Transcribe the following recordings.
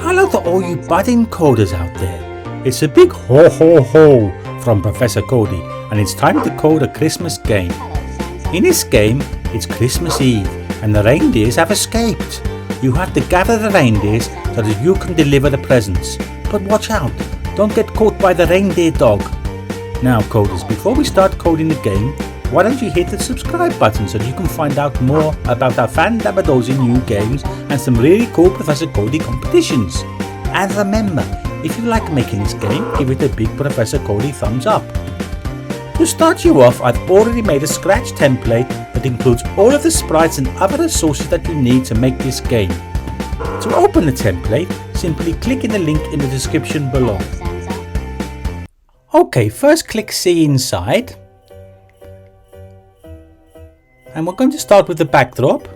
Hello to all you budding coders out there. It's a big ho ho ho from Professor Cody, and it's time to code a Christmas game. In this game, it's Christmas Eve and the reindeers have escaped. You have to gather the reindeers so that you can deliver the presents. But watch out, don't get caught by the reindeer dog. Now coders, before we start coding the game, why don't you hit the subscribe button so that you can find out more about our fan-dabba-dozy new games and some really cool Professor Cody competitions. And remember, if you like making this game, give it a big Professor Cody thumbs up. To start you off, I've already made a scratch template that includes all of the sprites and other resources that you need to make this game. To open the template, simply click in the link in the description below. Okay, first click See Inside. And we're going to start with the backdrop.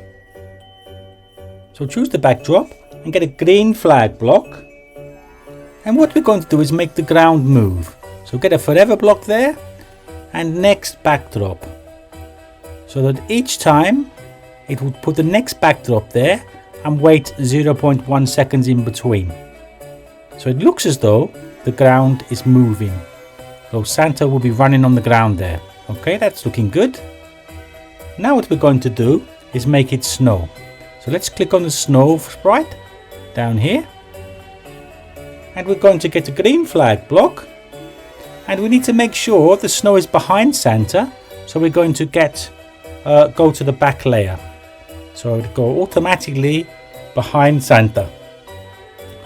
So choose the backdrop and get a green flag block. And what we're going to do is make the ground move. So get a forever block there and next backdrop. So that each time it would put the next backdrop there and wait 0.1 seconds in between. So it looks as though the ground is moving. So Santa will be running on the ground there. Okay, that's looking good. Now what we're going to do is make it snow. So let's click on the snow sprite down here. And we're going to get a green flag block. And we need to make sure the snow is behind Santa. So we're going to go to the back layer. So it'll go automatically behind Santa.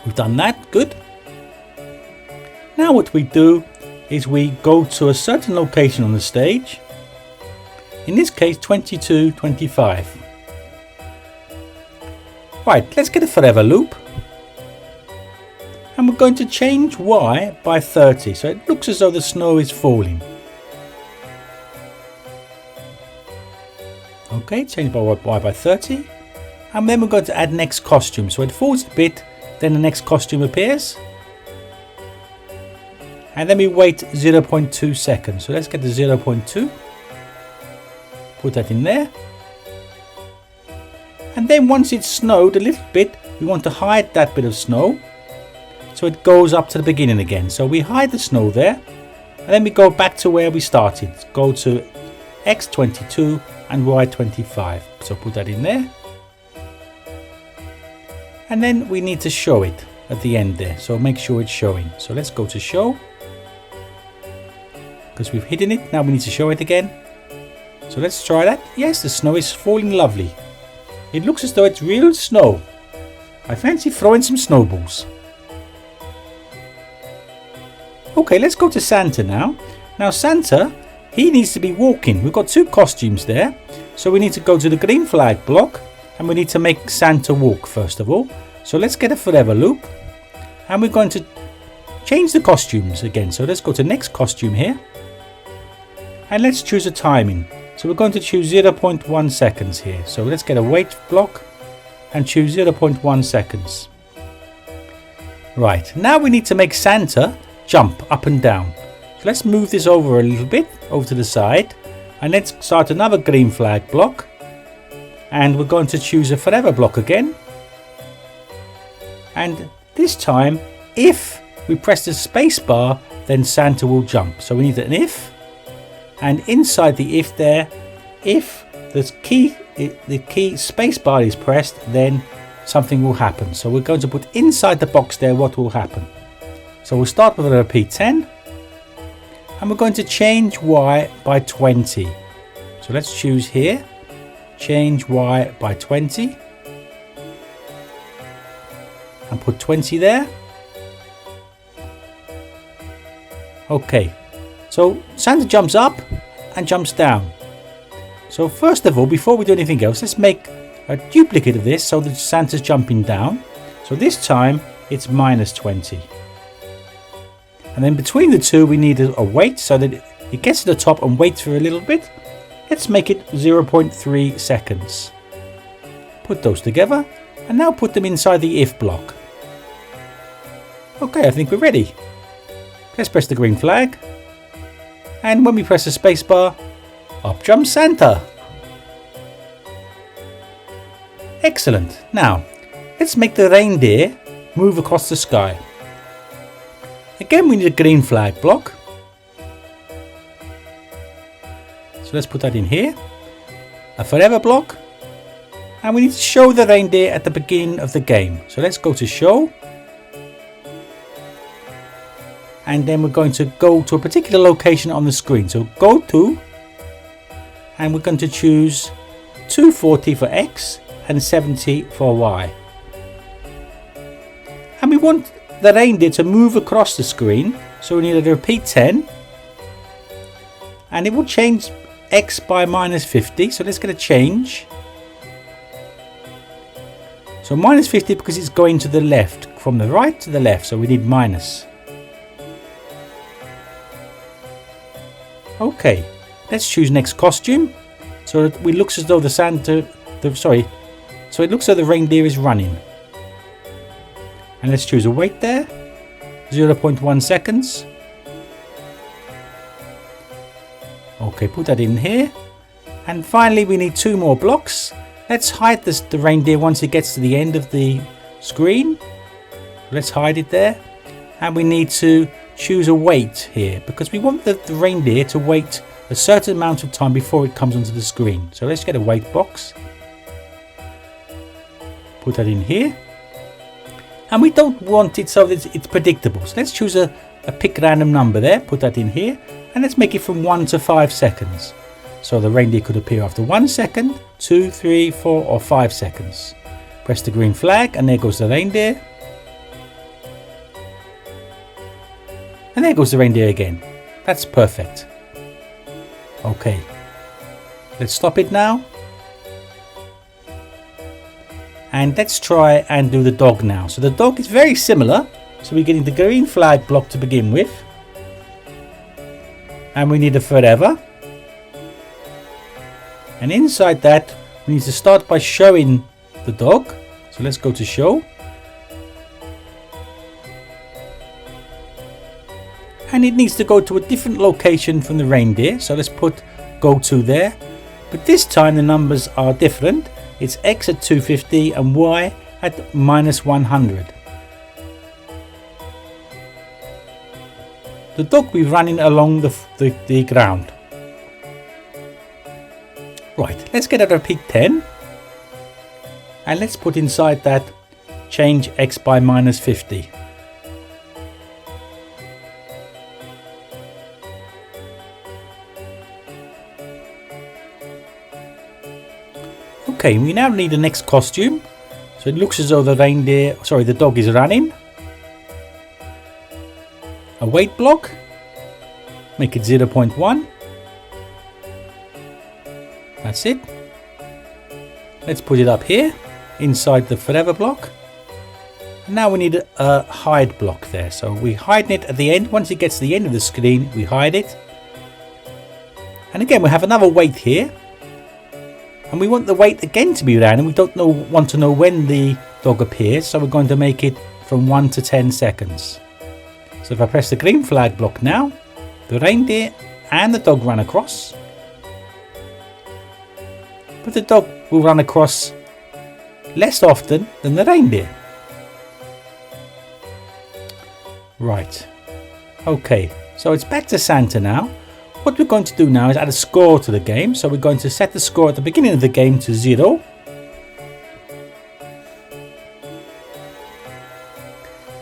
We've done that, good. Now what we do is we go to a certain location on the stage. In this case 2225. Right, let's get a forever loop. And we're going to change Y by 30, so it looks as though the snow is falling. Okay, change by Y by 30. And then we're going to add next costume. So it falls a bit, then the next costume appears. And then we wait 0.2 seconds. So let's get the 0.2. Put that in there. And then once it's snowed a little bit, we want to hide that bit of snow. So it goes up to the beginning again. So we hide the snow there. And then we go back to where we started. Go to X22 and Y25. So put that in there. And then we need to show it at the end there. So make sure it's showing. So let's go to show. Because we've hidden it. Now we need to show it again. So let's try that. Yes, the snow is falling lovely. It looks as though it's real snow. I fancy throwing some snowballs. Okay, let's go to Santa now. Now Santa, he needs to be walking. We've got two costumes there. So we need to go to the green flag block. And we need to make Santa walk first of all. So let's get a forever loop. And we're going to change the costumes again. So let's go to next costume here. And let's choose a timing. So we're going to choose 0.1 seconds here. So let's get a wait block and choose 0.1 seconds. Right, now we need to make Santa jump up and down. So let's move this over a little bit, over to the side. And let's start another green flag block. And we're going to choose a forever block again. And this time, if we press the space bar, then Santa will jump. So we need an if. And inside the if there, if the key space bar is pressed, then something will happen. So we're going to put inside the box there what will happen. So we'll start with a repeat 10. And we're going to change Y by 20. So let's choose here. Change Y by 20. And put 20 there. Okay. So Santa jumps up and jumps down. So first of all, before we do anything else, let's make a duplicate of this so that Santa's jumping down. So this time it's minus 20. And then between the two we need a wait so that it gets to the top and waits for a little bit. Let's make it 0.3 seconds. Put those together and now put them inside the if block. Okay, I think we're ready. Let's press the green flag. And when we press the spacebar, up jumps Santa. Excellent. Now, let's make the reindeer move across the sky. Again, we need a green flag block. So let's put that in here. A forever block. And we need to show the reindeer at the beginning of the game. So let's go to show. And then we're going to go to a particular location on the screen. So go to, and we're going to choose 240 for X and 70 for Y. And we want the reindeer to move across the screen. So we need to repeat 10. And it will change X by minus 50. So let's get a change. So minus 50 because it's going to the left, from the right to the left. So we need minus. Okay, let's choose next costume. So it looks as though the Santa, so it looks as though the reindeer is running. And let's choose a wait there, 0.1 seconds. Okay, put that in here. And finally we need 2 more blocks. Let's hide the reindeer once it gets to the end of the screen. Let's hide it there. And we need to choose a wait here because we want the reindeer to wait a certain amount of time before it comes onto the screen. So let's get a wait box. Put that in here. And we don't want it so that it's predictable. So let's choose a pick random number there. Put that in here. And let's make it from 1 to 5 seconds. So the reindeer could appear after 1 second, 2, 3, 4 or 5 seconds. Press the green flag and there goes the reindeer. And there goes the reindeer again. That's perfect. Okay. Let's stop it now. And let's try and do the dog now. So the dog is very similar. So we're getting the green flag block to begin with. And we need a forever. And inside that, we need to start by showing the dog. So let's go to show. And it needs to go to a different location from the reindeer. So let's put go to there. But this time the numbers are different. It's X at 250 and Y at minus 100. The dog will be running along the ground. Right, let's get a repeat 10. And let's put inside that change X by minus 50. Okay, we now need the next costume. So it looks as though the dog is running. A wait block. Make it 0.1. That's it. Let's put it up here inside the forever block. And now we need a hide block there. So we hide it at the end. Once it gets to the end of the screen, we hide it. And again, we have another wait here. And we want the wait again to be random. We don't want to know when the dog appears. So we're going to make it from 1 to 10 seconds. So if I press the green flag block now, the reindeer and the dog run across. But the dog will run across less often than the reindeer. Right. Okay, so it's back to Santa now. What we're going to do now is add a score to the game. So we're going to set the score at the beginning of the game to 0.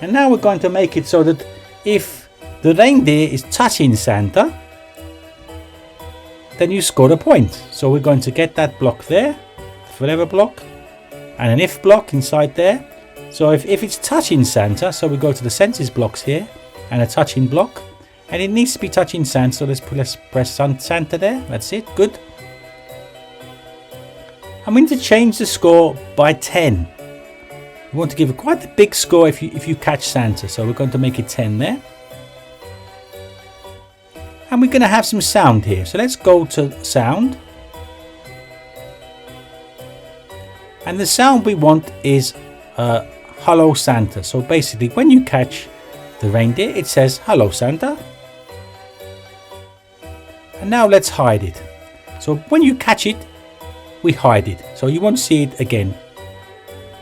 And now we're going to make it so that if the reindeer is touching Santa, then you score a point. So we're going to get that block there, the forever block, and an if block inside there. So if it's touching Santa, so we go to the senses blocks here, and a touching block. And it needs to be touching Santa, so let's press Santa there. That's it, good. I'm going to change the score by 10. We want to give it quite a big score if you catch Santa, so we're going to make it 10 there. And we're going to have some sound here, so let's go to sound. And the sound we want is Hello Santa. So basically when you catch the reindeer, it says Hello Santa. And now let's hide it. So when you catch it, we hide it. So you won't see it again.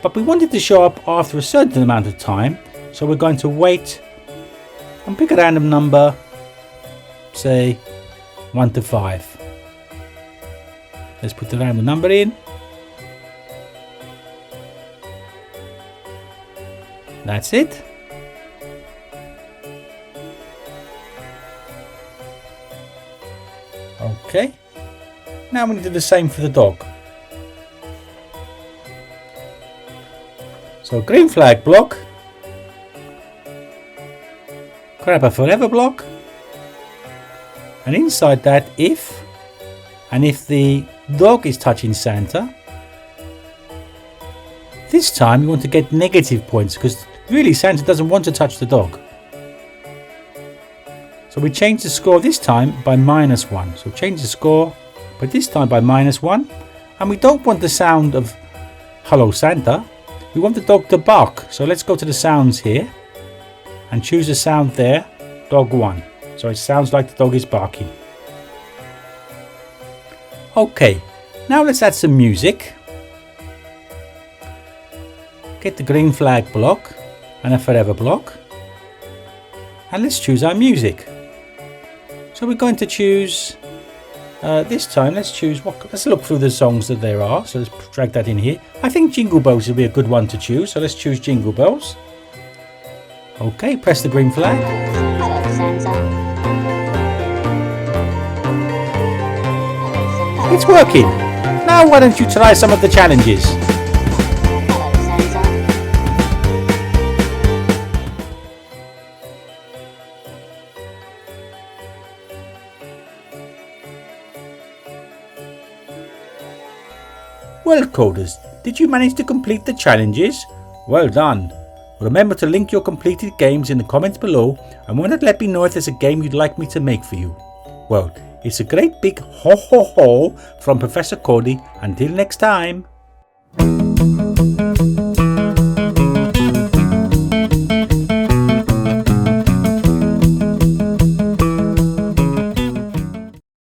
but we want it to show up after a certain amount of time, so we're going to wait and pick a random number, say 1 to 5. Let's put the random number in. That's it. Okay. Now we need to do the same for the dog. So green flag block. Grab a forever block. And inside that if, and if the dog is touching Santa, this time you want to get negative points because really Santa doesn't want to touch the dog. So we change the score this time by -1. So change the score, but this time by -1. And we don't want the sound of Hello Santa. We want the dog to bark. So let's go to the sounds here and choose the sound there, dog 1. So it sounds like the dog is barking. Okay, now let's add some music. Get the green flag block and a forever block. And let's choose our music. So we're going to choose, this time let's look through the songs that there are. So let's drag that in here. I think Jingle Bells would be a good one to choose. So let's choose Jingle Bells. Okay, press the green flag. It's working. Now why don't you try some of the challenges? Well coders, did you manage to complete the challenges? Well done. Remember to link your completed games in the comments below and why not let me know if there's a game you'd like me to make for you. Well, it's a great big ho ho ho from Professor Cody. Until next time.